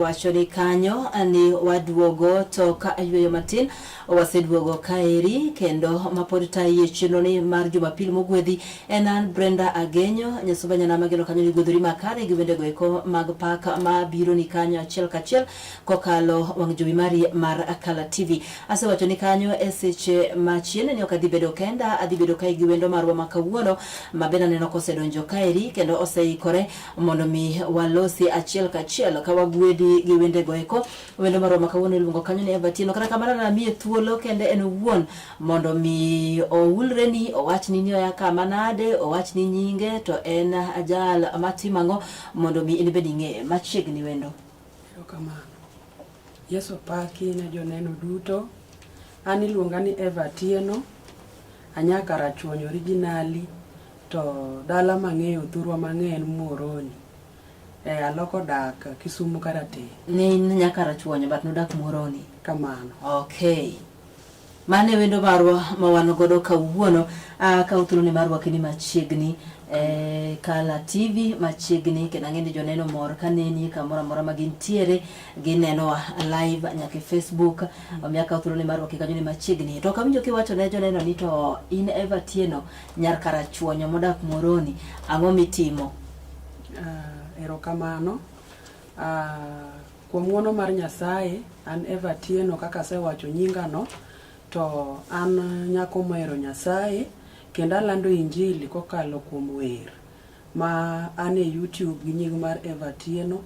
Wachoni kanyo ani waduogo to ka ayweyo matin waseduogo kaeri kendo mapodta yechenoni mar Jumapil mogwedhi enan Brenda Agenyo nyasumba nyana mageno kanyo ni godhori makare gi wende goeko mag paka ma biro ni kanyo achiel kachiel kokalo wang jowi mari mar Akala TV. Ase wachoni kanyo eseche machien ni okadhi bedo kenda adhi bedo kai gi wendo marwa makawuono mabena neno kosedonjo kaeri kendo oseikore mondo mi walosi achiel kachiel ka wagwedi gi wende goeko wendo marwa makawuono iluongo kanyo ni Evatino kata kamana na mie thuolo kende en wuon mondo mi oulre ni owach ni ni oya kama nade owach ni nyinge to en ajal matimango mondo mi inibedi ng'e machiegni wendo. Kamano. Yeso paki ne joneno duto. Ani luonga ni Evatino anyaka rachuonyo originali to dala mang'eyo thurwa mang'en Muhoroni. Aloko dak Kisumu karate. Ni nyaka rachuonyo but nodak Muhoroni. Kamano. Okay. Mane wendo marwa mawano godo kawuono ka uthulo ni marwa kini machiegni Kala TV machiegni kena ng'eni joneno mor kaneni kamora mora magintiere gineno live nyaka Facebook miaka uthulo ni marwa kikanyo ni machiegni to kawinjo kiwacho ne joneno ni to in Evatino nyar karachuonyo modak Muhoroni ang'o mitimo? Erokamano. Kuom ng'wono mar Nyasaye an Evatino kaka asewacho nyingano to an nyako mohero Nyasaye kendo alando injili kokalo kuom wer ma an e YouTube gi nying mar Evatino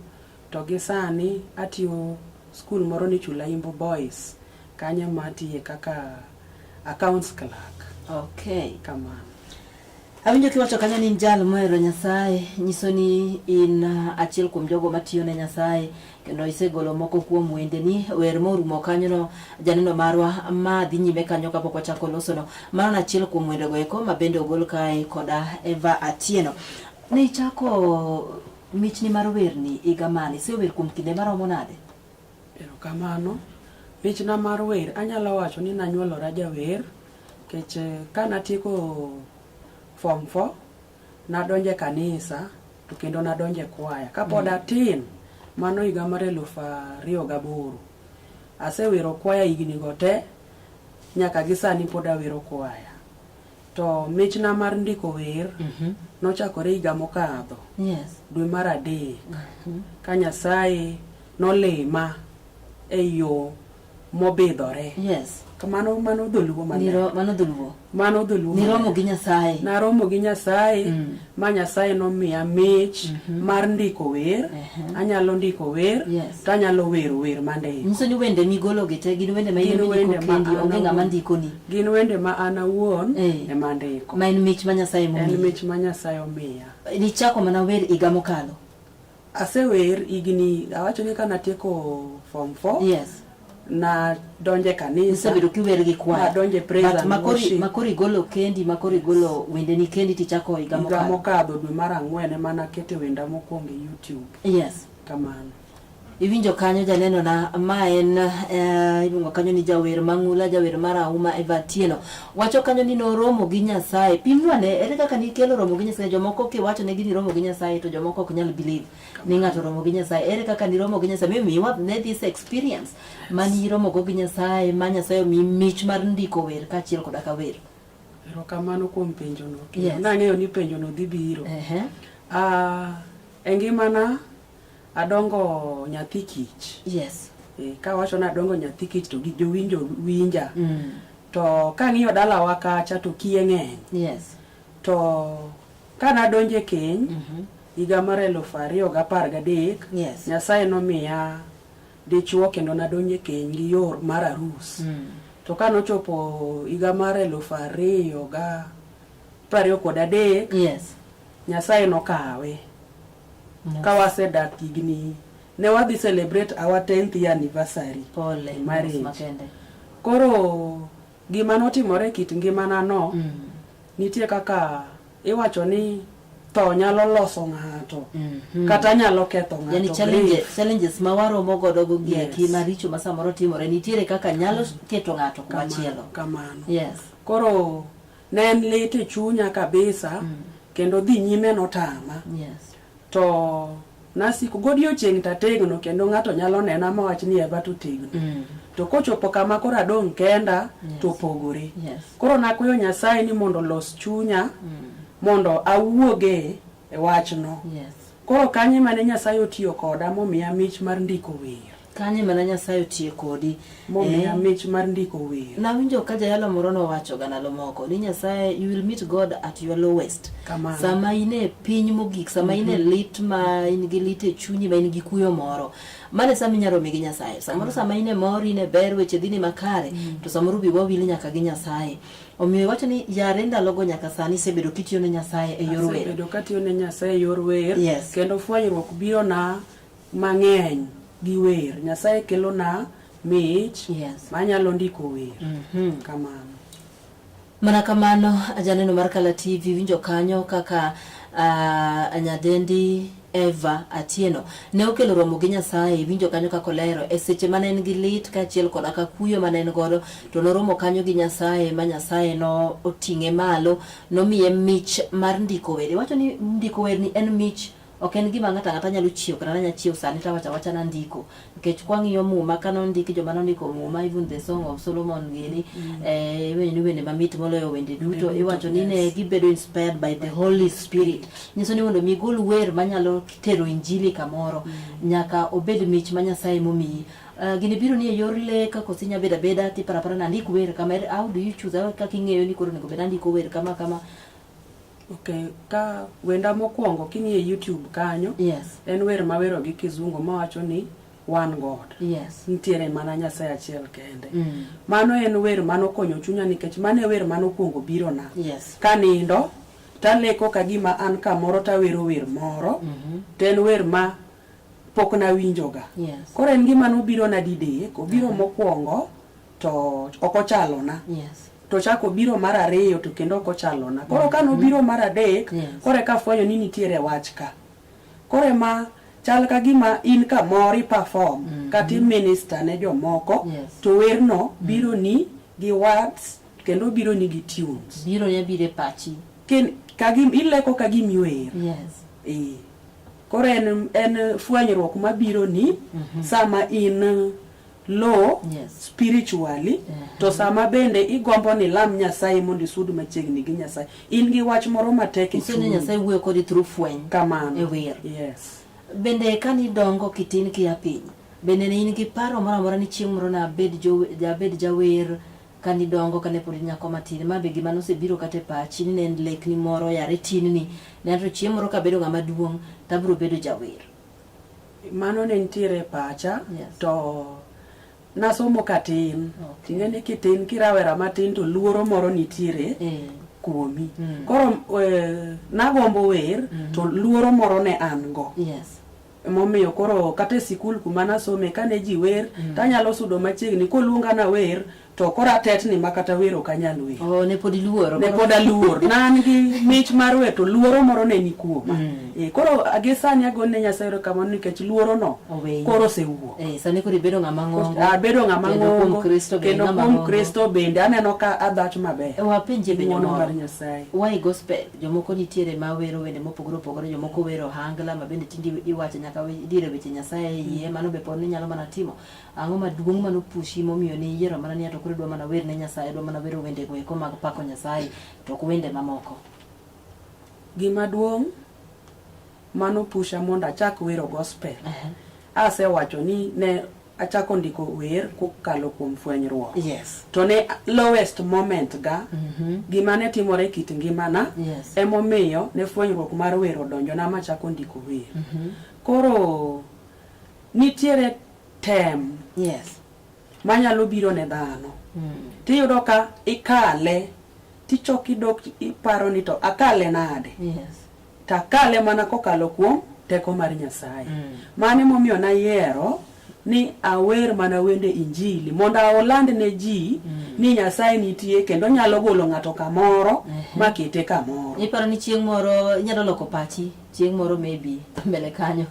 to gi sani atiyo skul moro ni Chulaimbo Boys kanyo matiye kaka accounts clerk. Okay. Kamano. Awinjo kiwacho kanyo ni njal mohero Nyasaye nyiso ni in achiel kuom jogo matiyo ne Nyasaye kendo isegolo moko kuom wende ni wer morumo kanyo no janeno marwa ma dhi nyime kanyo kapok wachako loso no mano na achiel kuom wende goeko ma bende ogol kae koda Evatino. Ne chako michni mar wer ni igamani se wer kuom kinde maromo nade? Erokamano. Michna mar wer anyalo wacho ni nanyuolora jawer kech kana tieko Form 4 nadonje kanisa to kendo nadonje kwaya kapod atin mano higa mar 2008 asewero kwaya higni gote nyaka gisani pod awero kwaya to michna mar ndiko wer nochakore higa mokadho. Yes. Dwe mar adek ka Nyasaye nolima e yo mobidhore. Yes. Kamano mano dholuo mano dholuo niromo gi Nyasaye naromo gi Nyasaye ma Nyasaye nomiya mich mar ndiko wer anyalo ndiko wer to anyalo wero wer mande nyiso ni wende migolo gite gin wende ma yini kendi onge ng'ama ndiko ni gin wende ma an awuon ema ndiko ma en mich ma Nyasaye momiya en mich ma Nyasaye omiya. Ni chako mana wer higa mokalo? Asewer higni awacho ni kana tieko Form 4. Yes. Na donje kanisa sebedo kiwer gi kwaya donje praise and worship makori golo kendi makori golo wende ni kendi tichako higa mokadho dwe mar 4 mana kete wenda mokwongo e YouTube. Yes. Kamano. Iwinjo kanyo janeno na ma en iwinjo kanyo ni jawer mang'ula jawer marahuma Evatino wacho kanyo ni noromo gi Nyasaye pimwane ere kaka ni kelo romo gi Nyasaye jomoko kiwacho ne gini romo gi Nyasaye to jomoko ok nyal believe ni ng'ato romo gi Nyasaye ere kaka ni romo gi Nyasaye maybe you have this experience mani romo gi Nyasaye ma Nyasaye mi mich mar ndiko wer kachiel koda ka wer. Erokamano kuom penjo no. Nang'eyo ni penjo no dhi biro. Engimana adongo nyathi kich. Yes. Ka wacho na adongo nyathi kich to gi jowinjo winja. To kang'iyo dalawa kacha to kiye ng'eny. Yes. To kana donje keny higa mar 2013 yes. Nyasaye nomiya dichuo kendo nadonje keny gi yor mar arus. To kanochopo higa mar 2023 yes. Nyasaye nokawe. Kawase dak higni ne wadhi celebrate our 10th anniversary marriage. Koro gima notimore kit ngimana no nitie kaka iwacho ni tho nyalo loso ng'ato kata nyalo ketho ng'ato. Yani challenges mawaromo godo gi eki maricho ma samoro timore nitiere kaka nyalo keto ng'ato kumachielo. Kamano. Yes. Koro ne en lit e chunya kabisa kendo dhi nyime notama. Yes. To nasiko godiochieng' tategno kendo ng'ato nyalo nena mawach ni eba to tegno. To kochopo kama koro adong' kenda to pogore. Koro nakwayo Nyasaye ni mondo los chunya mondo awuoge e wachno. Koro kanye mane Nyasaye otiyo koda momiya mich mar ndiko wer. Kanye mane Nyasaye otiyo kodi momiya mich mar ndiko wer. Nawinjo ka jayalo moro nowacho ga ndalo moko ni Nyasaye, you will meet God at your lowest. Sama ine piny mogik, sama ine lit ma in gi lit e chunyi, ma in gi kuyo moro, mane sama inyalo mi gi Nyasaye. Samoro sama ine mori, ine ber, weche dhini makare, to samoro bi wawili nyaka gi Nyasaye. Omiyo wacho ni yare ndalogo nyaka sani sebedo kitiyo ne Nyasaye e yor wer. Sebedo katiyo ne Nyasaye e yor wer. Kendo fwanyruok biro na mang'eny gi wer. Nyasaye kelo na mich manyalo ndiko wer. Kamano. Mana kamano, ajaneno mar Kala TV winjo kanyo kaka nyadendi Eva Atieno ne okelo romo gi Nyasaye, winjo kanyo kako lero e seche mane en gi lit kaachiel koda ka kuyo mane en godo, to noromo kanyo gi Nyasaye ma Nyasaye no oting'e malo, nomiye mich mar ndiko wer. Wacho ni ndiko wer ni en mich, ok en gima ng'ata ng'ata nyalo chiwo, kata nya chiwo sani tawacha na ndiko. Nikech kwang'iyo muma kano ndiki joma nondiko muma, even the Song of Solomon gini, wende mamit moloyo wende duto, iwacho ni ne gibedo inspired by the Holy Spirit. Nyiso ni mondo migol wer manyalo tero injili kamoro, nyaka obed mich ma Nyasaye momiyi. Gini biro ni e yor leka kosi nya beda ti parapara na ndiko wer kama, how do you choose? Kaka ing'eyo ni koro nego beda ndiko wer kama. Okay, ka wenda mokwongo king'iye YouTube kanyo, en wer mawero gi kizungu mawacho ni One God. Nitiere mana Nyasaye achiel kende. Mano en wer mano konyo chunya nikech mano e wer mano kwongo biro na. Kanindo taleko ka gima an kamoro tawero wer moro, to en wer ma pok na winjoga. Koro en gima nobiro na didek, obiro mokwongo to ok ochalo na. To chako biro mar ariyo to kendo ok ochalo na. Koro ka nobiro mar adek, koro ka fwenyo ni nitiere wach ka. Koro ma chal ka gima in ka mori perform kati minister ne jomoko, to werno biro ni gi words kendo biro ni gi tunes. Biro ya bire pachi. Ileko ka gimi wer. Koro en fwenyruok ma biro ni sama in low spiritually, to sama bende igombo ni lam Nyasaye mondo isud machiegni gi Nyasaye. In gi wach moro matek e chunyi. Nyasaye wuoyo kodi through fweny. Kamano. E wer. Bende kani dongo kitin kia piny, bende ne in gi paro moro ni chieng' moro na abed jawer kani dongo kane pod nyako matin, ma be gima nosebiro kate pachi ni ne en lekni moro yare tin ni ne to chieng' moro ka bedo ng'ama duong' tabro bedo jawer. Mano ne nitiere pacha, to nasomo katin. Ting'eni kitin kirawera matin to luoro moro nitiere kuomi. Koro nagombo wer to luoro moro ne an go. Momiyo koro kate sikul kuma nasome kane ji wer, tanyalo sudo machiegni koluonga na wer, to kora tetni makata wero kanyal wer. Ne podi luoro. Ne poda luor. Nan gi mich mar wer to luoro moro ne ni kuoma. Koro agesani agone Nyasaye kamano nikech luoro no koro sewuok. Sani koro ibedo ng'ama ng'ongo. Bedo ng'ama ng'ongo. Kendo kuom Kristo bende aneno ka adhach maber. Wapenje be mar Nyasaye. Why gospel? Jomoko nitiere ma wero wende mopogore opogore, jomoko wero hangla ma bende tindi iwacho nyaka dire weche Nyasaye yie, mano be pod ni nyalo mana timo. Ang'o maduong' mano pushi momiyo ni yiero mana ni ato koro dwa mana wer ne Nyasaye, dwa mana wero wende go eko mag pako Nyasaye, to ok wende mamoko. Gima duong' mano pusha mondo achak wero gospel. Asewacho ni ne achako ndiko wer kokalo kuom fwenyruok. To ne lowest moment ga, gima ne timore kit ngimana, emomiyo ne fwenyruok mar wer odonjo na machako ndiko wer. Koro nitiere tem manyalo biro ne dhano. Tiyudo ka ikale, tichoki dok iparo ni to akale nade. Takale mana kokalo kuom teko mar Nyasaye. Mane momiyo na yiero ni awer mana wende injili mondo oland ne ji ni Nyasaye nitie kendo nyalo golo ng'ato kamoro makete kamoro. Iparo ni chieng' moro nyalo loko pachi, chieng' moro maybe mbele kanyo.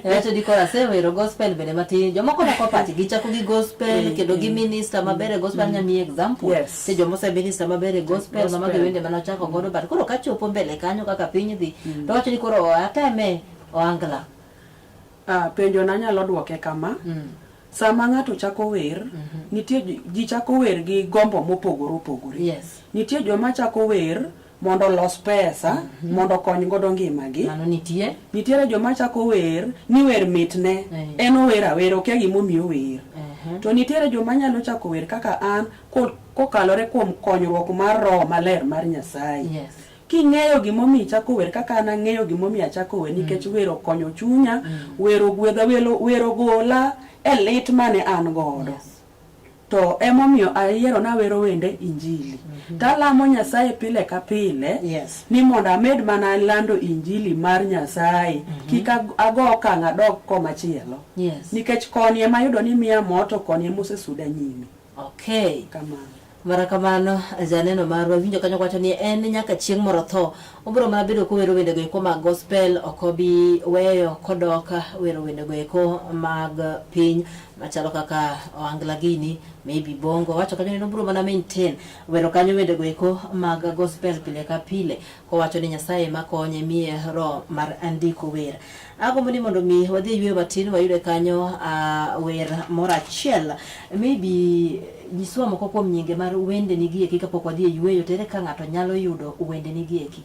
Eto dikora sewero gospel bende matin, jomoko loko pachi gichako gi gospel kendo gi minister mabere gospel nyami example. Se jomose minister mabere gospel mama ge wende mana chako godo, but koro kachopo mbele kanyo kaka piny dhi, to wacho ni koro ateme oangla. Penjo na nyalo duoke kama. Sama ng'ato chako wer, nitie ji chako wer gi gombo mopogore opogore. Yes. Nitie joma chako wer mondo los pesa, mondo kony godo ngimagi. Mano nitie. Nitiere joma chako wer ni wer mitne, en ower awer okia gimomiyo wer. To nitiere joma nyalo chako wer kaka an kokalore kuom konyruok mar roho maler mar Nyasaye. Yes. King'eyo gimomiyo chako wer kaka an ang'eyo gimomiyo achako wer nikech wer okonyo chunya, wer ogwedha, wer ogola e lit mane an godo. To emomiyo ayiero na wero wende injili. Talamo Nyasaye pile ka pile ni mondo amed mana lando injili mar Nyasaye kika ago okang' adog komachielo. Nikech koni ema yudo ni miya moto, koni ema osesuda nyime. Okay. Kamano. Marakamano janeno marwa winjo kanyo kwacho ni en nyaka chieng' moro tho obiro mana bedo kowero wende go eko mag gospel, okobi weyo kodoka wero wende go eko mag piny machalo kaka Ohangla gini, maybe bongo. Wacho kanyo ni obiro mana maintain wero kanyo wende go eko mag gospel pile ka pile, kowacho ni Nyasaye makonye miye roho mar andiko wer. Agombo ni mondo mi wadhi yweyo matin wayude kanyo wer moro achiel, maybe nyiswa moko kuom nyinge mar wende nigi eki kapok wadhi e yweyo, tere ka ng'ato nyalo yudo wende nigi eki.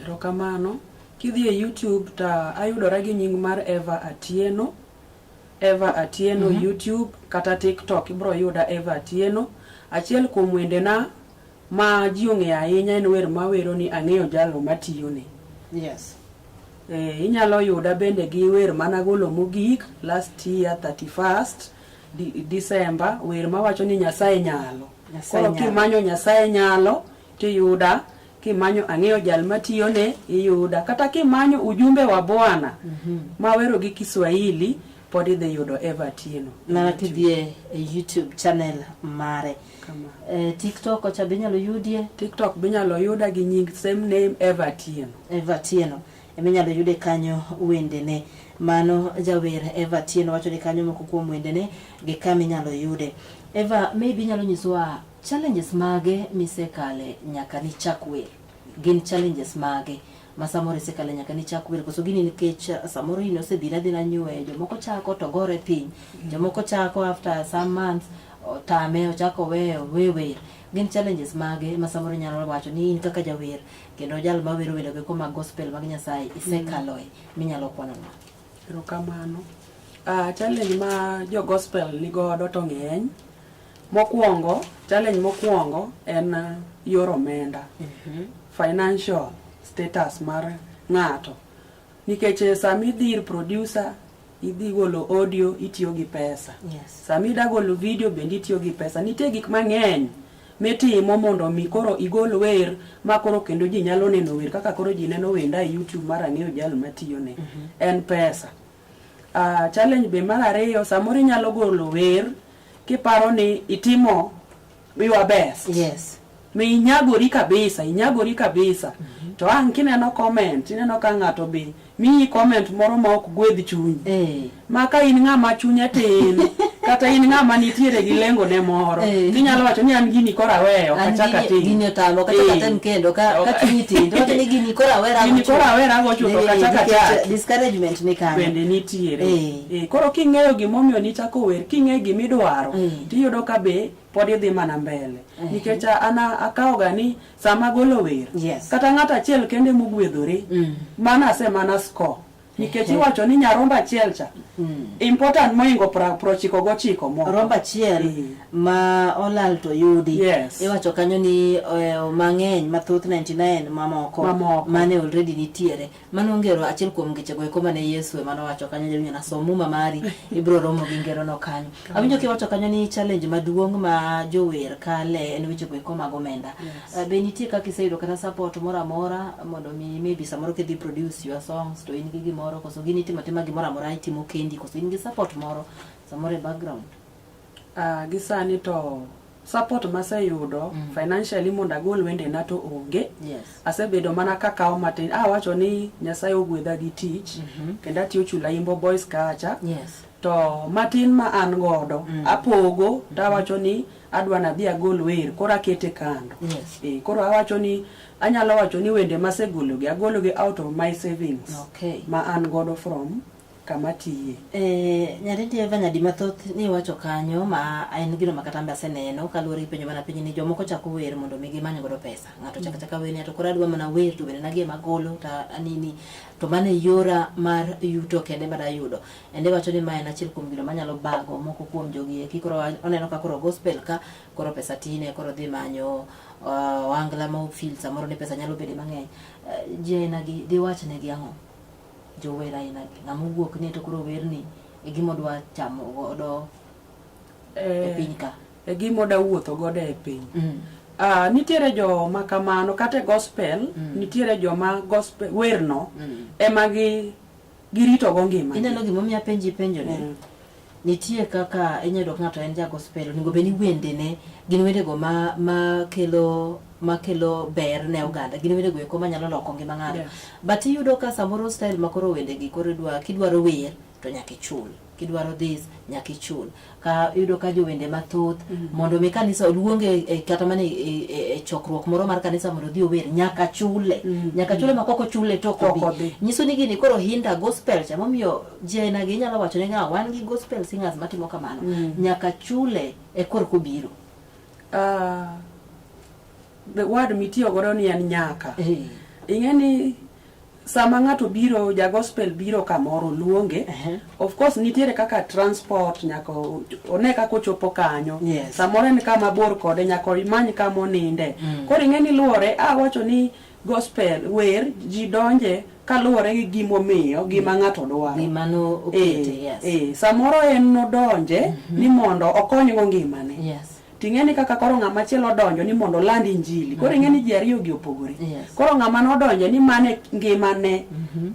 Erokamano. Kidhi e YouTube ta ayudora gi nying mar Eva Atieno. Eva Atieno YouTube kata TikTok ibro yuda Eva Atieno. Achiel kuom wende na ma ji ong'eyo ahinya en wer mawero ni ang'eyo jalo matiyone. Yes. Inyalo yuda bende gi wer managolo mogik last year 31st December, wer mawacho ni Nyasaye nyalo. Koro kimanyo Nyasaye nyalo tiyuda, kimanyo ang'eyo jal matiyone iyuda, kata kimanyo ujumbe wa Bwana mawero gi Kiswahili pod idhi yudo Eva Atieno. Mana kidhie YouTube channel mare. TikTok ocha binyalo yudie? TikTok binyalo yuda gi nying same name Eva Atieno. Eva Atieno. Eminyalo yude kanyo wende ne. Mano jawer Eva Atieno wacho ni kanyo moko kuom wende ne gi kama inyalo yude. Eva, maybe nyalo nyiswa challenges mage misekale nyaka ni chak wer. Gin challenges mage masamore sekale nyaka ni chak wer, koso gini nikech samoro ino osedhira dhina nyuwe, jomoko chako to gore piny, jomoko chako after some months tame ochako weyo wer. Gin challenges mage masamoro nyalo wacho ni in kaka jawer kendo jal mawero wende go mag gospel mag Nyasaye isekaloe minyalo kwano na. Erokamano. Challenge ma jo gospel nigodo to ng'eny. Mokwongo, challenge mokwongo en yor omenda. Financial status mar ng'ato. Nikech sami dhir producer, idhi golo audio, itiyo gi pesa. Sami da golo video bendi itiyo gi pesa. Nitie gik mang'eny mitimo mondo mi koro igol wer ma koro kendo ji nyalo neno wer kaka koro ji neno wenda e YouTube mar ang'eyo jal matiyone. En pesa. Challenge be mar ariyo, samoro nyalo golo wer kiparo ni itimo your best. Yes. Mi inyagori kabisa. To ang' kineno comment, ineno ka ng'ato be mi comment moro ma ok gwedh chuny. Ma ka in ng'ama chunye tin kata in ng'ama nitiere gi lengo ne moro, inyalo wacho ni an gini kora weyo kachaka tin. Gini otamo kachaka tin kendo ka chunyi tin. To wacho ni gini kora wera. Gini kora wera go chuto kachaka cha. Discouragement ni kanyo. Bende nitiere. Koro king'eyo gimomiyo nichako wer, king'eyo gimidwaro, tiyudo ka be pod idhi mana mbele. Nikech ana akaoga ni sama golo wer. Kata ng'ata achiel kende mogwedhore. Mana asemana score. Nikech iwacho ni nyaromba achiel cha important moingo 99 moko. Romba achiel ma olal to yudi. Iwacho kanyo ni mang'eny mathoth 99 mamoko mane already nitiere. Mano ngero achiel kuom gichego eko mane Yesu emano wacho kanyo jamiyo na somuma mari ibro romo gi ngero no kanyo. Awinjo kiwacho kanyo ni challenge maduong' ma jower kale en wichego eko mag omenda. Be nitie kaka iseyudo kata support moro amora mondo mi maybe samoro kidhi produce your songs to in gi gimoro koso gini timo gimoro amora itimo kendi koso in gi support moro samoro e background? Gisani to support maseyudo financially mondo agol wende na to onge. Asebedo mana kakao matin. Wacho ni Nyasaye ogwedha gi tich kendo atiyo chula Imbo Boys kacha. To matin ma an godo apogo tawacho ni adwa na dhi agol wer kora kete kando. Koro awacho ni anyalo wacho ni wende masegologi agologi out of my savings. Ma an godo from kama tiye. Nyariti Eva nyadi mathoth ni wacho kanyo ma en gino makata mbe aseneno kaluwore penjo mana penjo ni jomoko chako wer mondo mi gimany godo pesa. Ng'ato chaka wer ni to koro adwa mana wer to bende nagi magolo ta anini to mane yora mar yuto kende bada yudo. Ende wacho ni ma en achiel kuom gino manyalo bago moko kuom jogi eki koro oneno ka koro gospel ka koro pesa tine koro dhi manyo wangla ma feel samoro ni pesa nyalo bede mang'eny. Je nagi di wach ne gi ang'o? Jowera inagi ng'amu wuok ni to koro werni e gimo dwa chamo godo e piny ka e gimo da wuotho godo e piny. Nitiere jo makamano kate gospel nitiere jo ma gospel werno ema girito go ngima. Ineno gimo miya penjo ne nitie kaka inyalo ng'ato en ja gospel ningo beni wende ne gin wende go makelo ber ne oganda gin wende go eko manyalo loko ngima ng'ato. But iyudo ka samoro style makoro wende gi koro kidwaro wer to nyaka ichul, kidwaro this nyaka ichul. Ka iyudo ka jo wende mathoth mondo mi kanisa oluonge kata mane e chokruok moro mar kanisa mondo dhi ower nyaka chule makoko chule to kobi. Nyiso ni gini koro hinda gospel cha momiyo jena gi nyalo wacho ne nga wan gi gospel singers matimo kamano nyaka chule e kor kobiro. The word mitiyo godo ni en nyaka. Ing'eni sama ng'ato biro ja gospel biro kamoro luonge of course nitiere kaka transport nyaka one kaka ochopo kanyo. Samoro en kama bor kode nyaka imany kama oninde. Koro ing'eni luore wacho ni gospel wer ji donje kaluwore gi gimomiyo gima ng'ato dwaro. Gimano okete, samoro en nodonje ni mondo okonygo ngimane. Ting'eni kaka koro ng'ama chielo donjo ni mondo land injili. Koro ing'eni ji ariyo gi opogore. Koro ng'ama nodonjo ni mane ngimane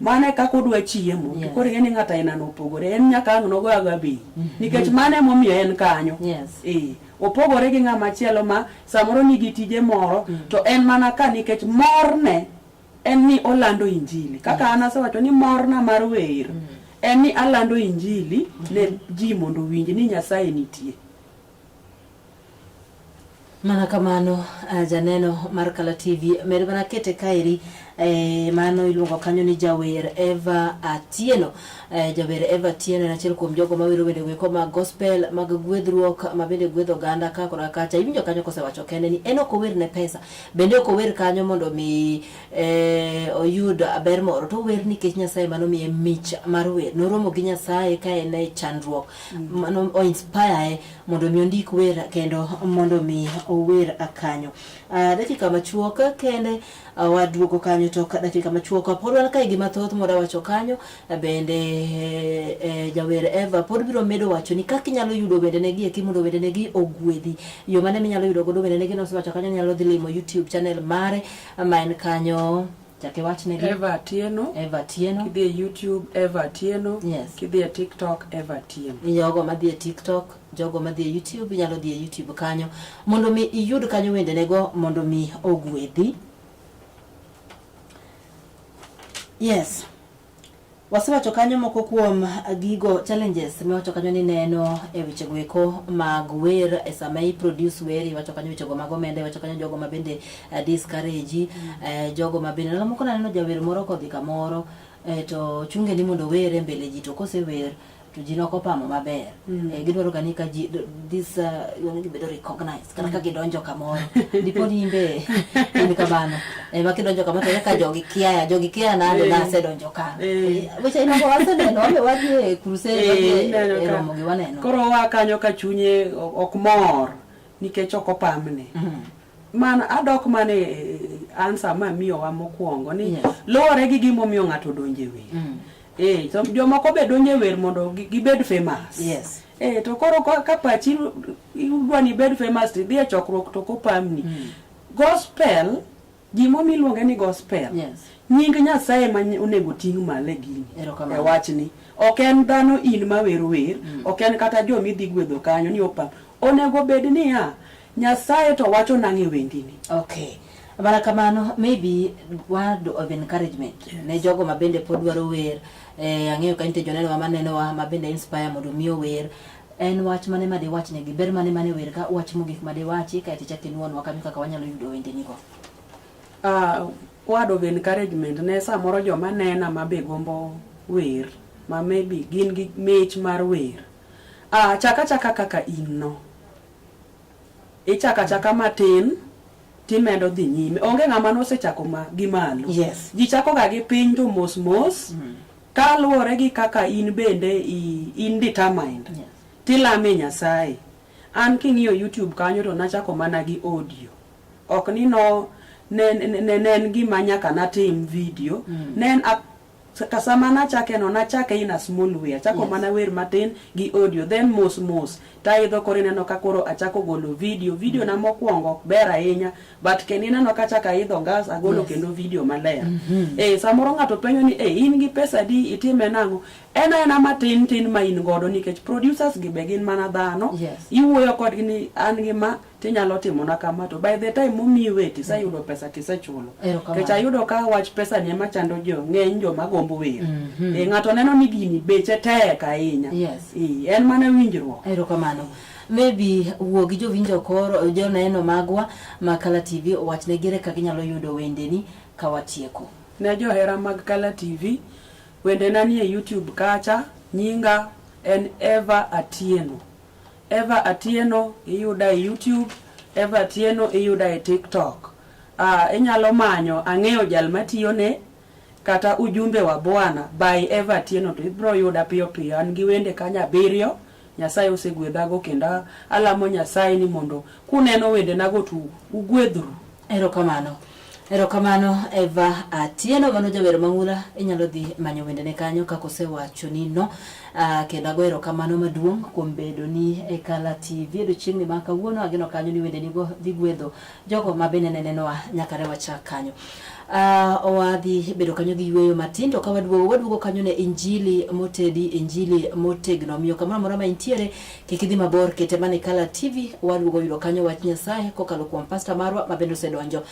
mane kaka odwa chiemo. Koro ing'eni ng'ata ina no opogore. En nyaka ang' nogo agabi. Nikech mane momiyo en kanyo. Opogore gi ng'ama chielo ma samoro nigi tije moro to en mana ka nikech morne en ni olando injili. Kaka an asewacho ni morna mar wer en ni alando injili ne ji mondo winj ni Nyasaye nitie. Mana kamano janeno mar Kala TV med bana kete kairi mano iluongo kanyo ni jawer Eva Atieno. Jawer Eva Atieno en achiel kuom jogo mawero wende weko mag gospel mag gwedhruok ma bende gwedho oganda ka kora kacha. Iwinjo kanyo kosewacho kende ni en ok ower ne pesa bende ok ower kanyo mondo mi oyud ber moro to wer nikech Nyasaye mano miye mich mar wer noromo gi Nyasaye ka en e chandruok mano o inspire mondo mi ondik wer kendo mondo mi ower akanyo. Dakika machuok kende waduogo kanyo to dakika machuok pod wan ka gima thoth moda wacho kanyo bende jawer Eva pod biro medo wacho ni kaka inyalo yudo wende negi eki mondo wende negi ogwedhi. Yo mane minyalo yudo godo wende negi no wacho kanyo nyalo dhi limo YouTube channel mare ma en kanyo chake wach negi Eva Atieno. Kidhi e YouTube Eva Atieno. Kidhi e TikTok Eva Atieno. Jogo madhi e TikTok, jogo madhi e YouTube nyalo dhi e YouTube kanyo mondo mi iyud kanyo wende nego mondo mi ogwedhi. Wasewacho kanyo moko kuom gigo challenges miwacho kanyo ni neno e weche gweko mag wer e sama i produce wer. Iwacho kanyo weche go mag omenda, iwacho kanyo jogo mabende discourage jogo mabende moko neno jawer moro kodhi kamoro to chunge ni mondo wer mbele ji to kose wer to ji noko pamo maber. Gidwaro gani ka ji this you bedo recognize kana ka gidonjo kamoro dipo ni imbe ni kabano makidonjo kamoro ka jogi kia na se donjo ka weche ino wase neno ame wadhi crusade romo gi waneno. Koro wa kanyo ka chunye ok mor nikech ok opamne. Man adok mane answer ma miyo wa mokwongo ni lore gi gimo miyo ng'ato donje wer. So jomoko be donje wer mondo gibed famous. To koro ka pachi udwa ni bed famous to dhi e chokruok to kopamni. Gospel gimo miluonge ni gospel. Nying Nyasaye ma onego ting' malo gini. E wachni ok en dhano in ma wero wer, ok en kata jomi dhi gwedho kanyo ni opam. Onego bed ni Nyasaye to wacho nang'e wendini. Bana kamano maybe word of encouragement ne jogo mabende pod dwaro wer. Ang'eyo ka nitie joneno maneno ma bende inspire mondo miyo wer. En wach mane made wach ne gi ber mane wer ka wach mogik made wachi ka ticha kinwon wakami kaka wanyalo yudo wende niko. Word of encouragement ne samoro joma nena mabe gombo wer ma maybe gin gi mich mar wer. Chaka kaka inno. Chaka matin timedo dhi nyime. Onge ng'ama nosechako gi malo. Yes. Ji chako ga gi piny to mos kaluwore gi kaka in bende in determined. Yes. Tilame Nyasaye. An king'iyo YouTube kanyo to nachako mana gi audio. Ok ni no nen gima nyaka natim video. Nen kasama nachake in a small way. Achako mana wer matin gi audio. Then mos. Taidho koro ineno ka koro achako golo video na mokwongo ber ahinya, but kendo ineno ka achaka idho ngas agolo kendo video maler. Samoro ng'ato penyo ni in gi pesa di itime nang'o? Ena matin ma in godo nikech producers gi be gin mana dhano. Iwuoyo kodgi ni an gi ma tinyalo timo na kama, to by the time momiyi weti sayudo pesa tisechulo. Kech ayudo ka wach pesa ni ema chando ng'eny joma gombo wer. Ng'ato neno ni gini beche tek ahinya. En mana winjruok. Erokamano. Maybe wuogi jowinjo koro joneno magwa Makala TV wachne gire kaka inyalo yudo wendeni ka watieko. Ne johera mag Kala TV, wendena ni e YouTube kacha, nyinga en Eva Atieno. Eva Atieno iyuda e YouTube, Eva Atieno iyuda e TikTok. Inyalo manyo ang'eyo jal matiyone kata ujumbe wa Bwana by Eva Atieno to ibro yuda piyo. An gi wende kanya 7. Nyasaye osegwedhago kendo alamo Nyasaye ni mondo kuneno wende nago tu ugwedhru. Erokamano Eva Atieno mano jawer mang'ula. Inyalo dhi manyo wendene kanyo kaka osewacho nino. Kendo ago erokamano maduong' kuom bedo ni e Kala TV odiochieng'ni ma kawuono. Ageno kanyo ni wendeni go dhi gwedho jogo ma bende nenenwa nyaka ne wachak kanyo. Owadhi bedo kanyo gi yweyo matin to ka waduogo kanyo ne injili motedi, injili motegno. Miyo kamoro amora ma intiere kik idhi mabor, kete mana e Kala TV. Waduogo yudo kanyo wach Nyasaye kokalo kuom pastor marwa ma bende osedonjo.